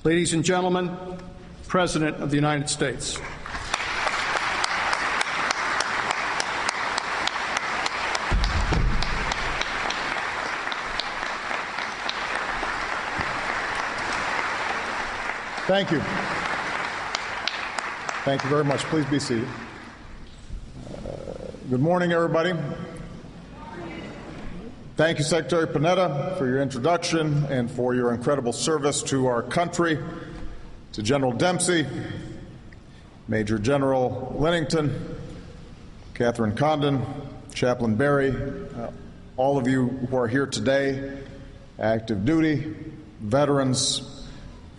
Ladies and gentlemen, President of the United States. Thank you. Thank you very much. Please be seated. Good morning, everybody. Thank you, Secretary Panetta, for your introduction and for your incredible service to our country, to General Dempsey, Major General Linnington, Catherine Condon, Chaplain Berry, all of you who are here today, active duty, veterans,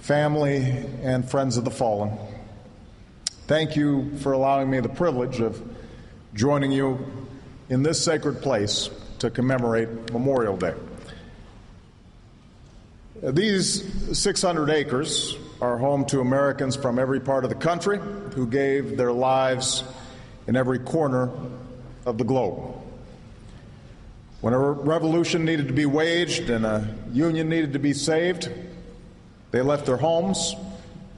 family, and friends of the fallen. Thank you for allowing me the privilege of joining you in this sacred place to commemorate Memorial Day. These 600 acres are home to Americans from every part of the country who gave their lives in every corner of the globe. When a revolution needed to be waged and a union needed to be saved, they left their homes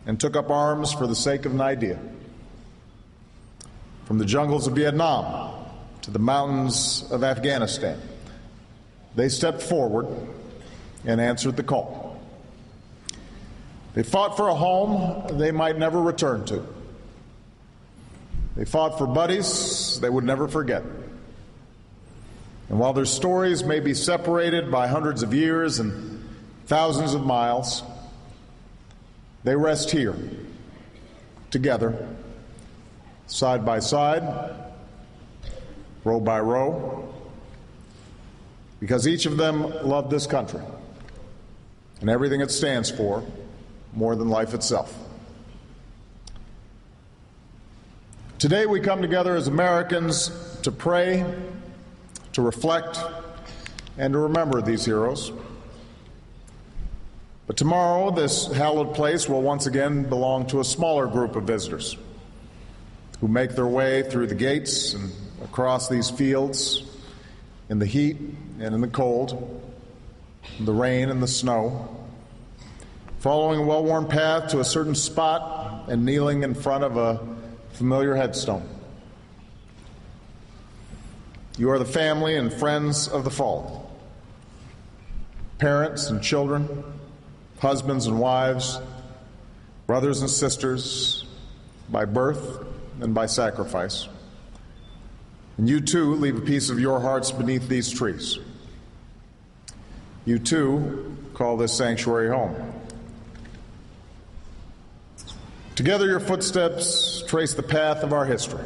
and took up arms for the sake of an idea. From the jungles of Vietnam to the mountains of Afghanistan, they stepped forward and answered the call. They fought for a home they might never return to. They fought for buddies they would never forget. And while their stories may be separated by hundreds of years and thousands of miles, they rest here, together, side by side, row by row, because each of them loved this country and everything it stands for more than life itself. Today we come together as Americans to pray, to reflect, and to remember these heroes. But tomorrow, this hallowed place will once again belong to a smaller group of visitors who make their way through the gates and across these fields in the heat and in the cold, in the rain and the snow, following a well-worn path to a certain spot and kneeling in front of a familiar headstone. You are the family and friends of the fallen, parents and children, husbands and wives, brothers and sisters, by birth and by sacrifice. And you too leave a piece of your hearts beneath these trees. You too call this sanctuary home. Together your footsteps trace the path of our history.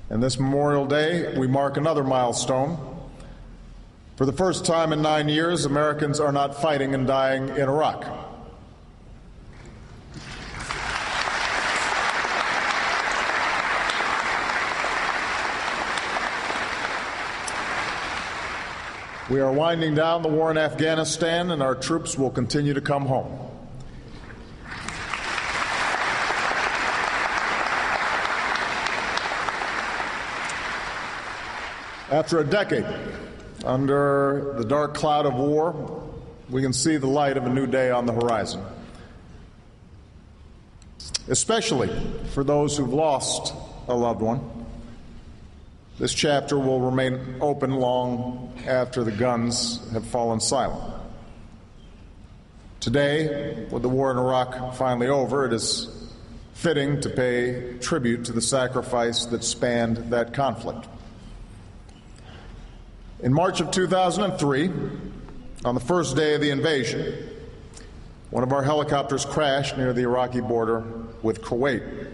And this Memorial Day, we mark another milestone. For the first time in 9 years, Americans are not fighting and dying in Iraq. We are winding down the war in Afghanistan, and our troops will continue to come home. After a decade under the dark cloud of war, we can see the light of a new day on the horizon, especially for those who've lost a loved one. This chapter will remain open long after the guns have fallen silent. Today, with the war in Iraq finally over, it is fitting to pay tribute to the sacrifice that spanned that conflict. In March of 2003, on the first day of the invasion, one of our helicopters crashed near the Iraqi border with Kuwait.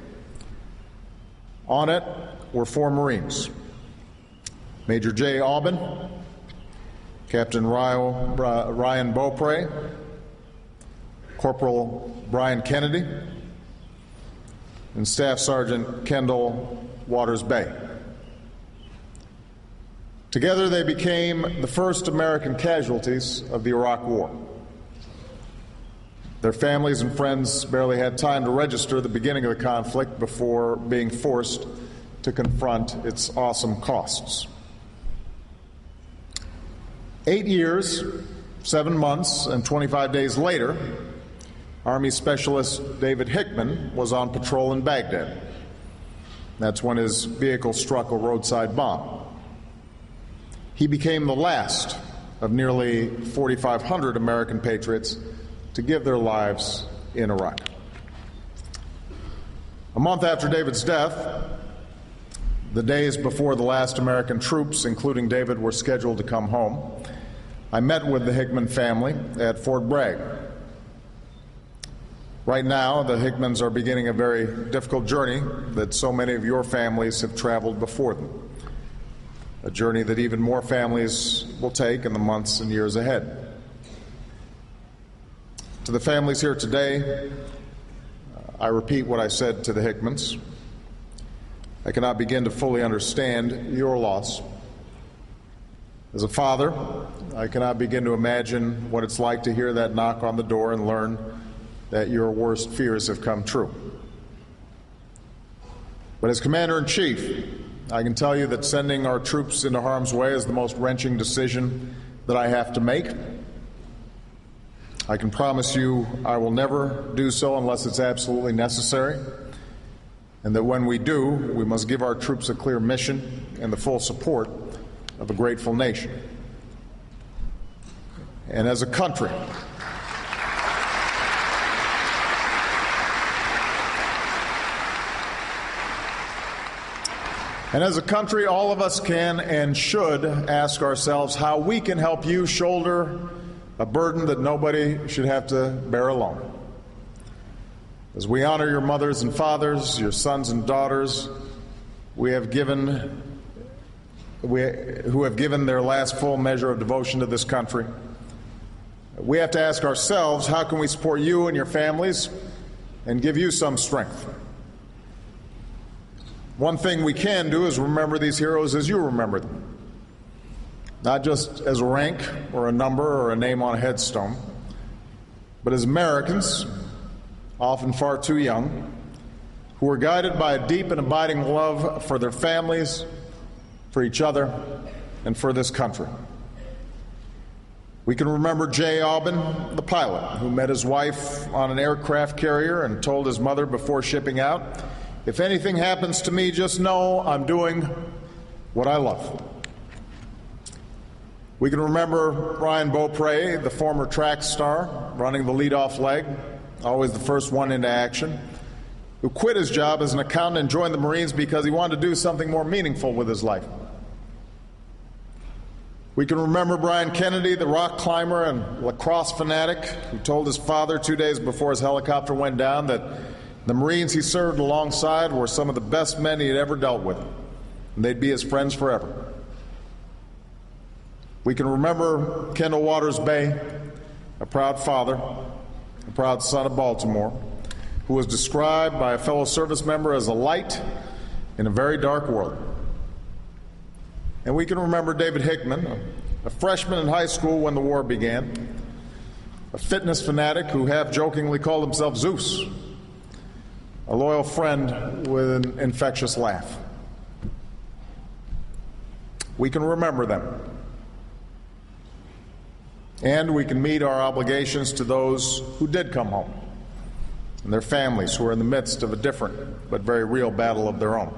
On it were 4 Marines: Major Jay Aubin, Captain Ryan Beaupre, Corporal Brian Kennedy, and Staff Sergeant Kendall Waters Bay. Together they became the first American casualties of the Iraq War. Their families and friends barely had time to register the beginning of the conflict before being forced to confront its awesome costs. 8 years, 7 months, and 25 days later, Army Specialist David Hickman was on patrol in Baghdad. That's when his vehicle struck a roadside bomb. He became the last of nearly 4,500 American patriots to give their lives in Iraq. A month after David's death, the days before the last American troops, including David, were scheduled to come home, I met with the Hickman family at Fort Bragg. Right now, the Hickmans are beginning a very difficult journey that so many of your families have traveled before them, a journey that even more families will take in the months and years ahead. To the families here today, I repeat what I said to the Hickmans. I cannot begin to fully understand your loss. As a father, I cannot begin to imagine what it's like to hear that knock on the door and learn that your worst fears have come true. But as Commander-in-Chief, I can tell you that sending our troops into harm's way is the most wrenching decision that I have to make. I can promise you I will never do so unless it's absolutely necessary, and that when we do, we must give our troops a clear mission and the full support of a grateful nation. And as a country, all of us can and should ask ourselves how we can help you shoulder a burden that nobody should have to bear alone. As we honor your mothers and fathers, your sons and daughters, who have given their last full measure of devotion to this country, we have to ask ourselves, how can we support you and your families and give you some strength? One thing we can do is remember these heroes as you remember them, not just as a rank or a number or a name on a headstone, but as Americans, often far too young, who are guided by a deep and abiding love for their families, for each other, and for this country. We can remember Jay Aubin, the pilot, who met his wife on an aircraft carrier and told his mother before shipping out, "If anything happens to me, just know I'm doing what I love." We can remember Ryan Beaupre, the former track star, running the leadoff leg, always the first one into action, who quit his job as an accountant and joined the Marines because he wanted to do something more meaningful with his life. We can remember Brian Kennedy, the rock climber and lacrosse fanatic, who told his father 2 days before his helicopter went down that the Marines he served alongside were some of the best men he had ever dealt with, and they'd be his friends forever. We can remember Kendall Waters Bay, a proud father, a proud son of Baltimore, who was described by a fellow service member as a light in a very dark world. And we can remember David Hickman, a freshman in high school when the war began, a fitness fanatic who half-jokingly called himself Zeus, a loyal friend with an infectious laugh. We can remember them. And we can meet our obligations to those who did come home and their families who are in the midst of a different but very real battle of their own.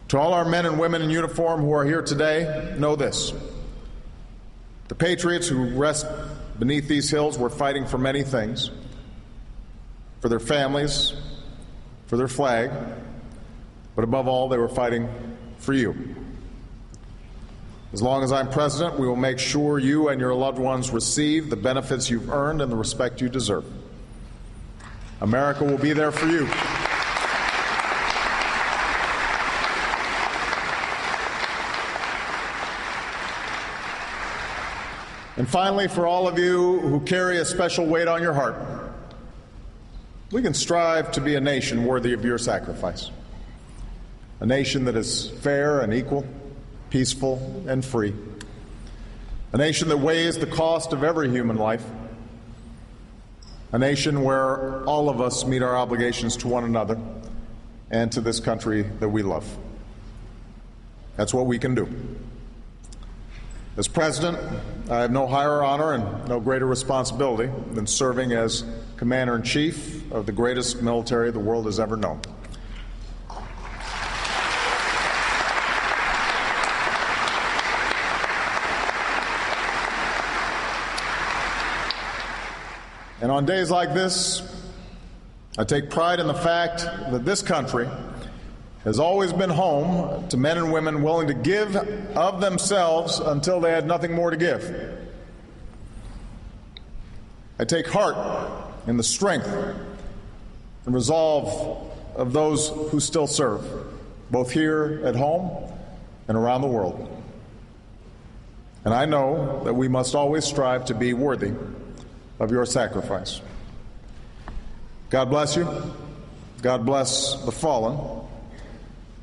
To all our men and women in uniform who are here today, know this: the patriots who rest beneath these hills were fighting for many things, for their families, for their flag, but above all, they were fighting for you. As long as I'm president, we will make sure you and your loved ones receive the benefits you've earned and the respect you deserve. America will be there for you. And finally, for all of you who carry a special weight on your heart, we can strive to be a nation worthy of your sacrifice, a nation that is fair and equal, peaceful and free, a nation that weighs the cost of every human life, a nation where all of us meet our obligations to one another and to this country that we love. That's what we can do. As president, I have no higher honor and no greater responsibility than serving as Commander-in-Chief of the greatest military the world has ever known. And on days like this, I take pride in the fact that this country has always been home to men and women willing to give of themselves until they had nothing more to give. I take heart in the strength and resolve of those who still serve, both here at home and around the world. And I know that we must always strive to be worthy of your sacrifice. God bless you. God bless the fallen.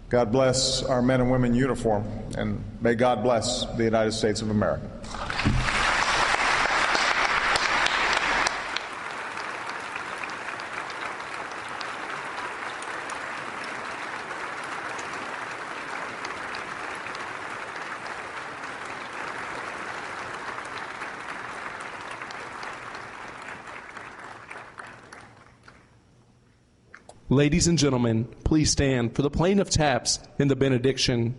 God bless our men and women in uniform, and may God bless the United States of America. Ladies and gentlemen, please stand for the playing of taps and the benediction.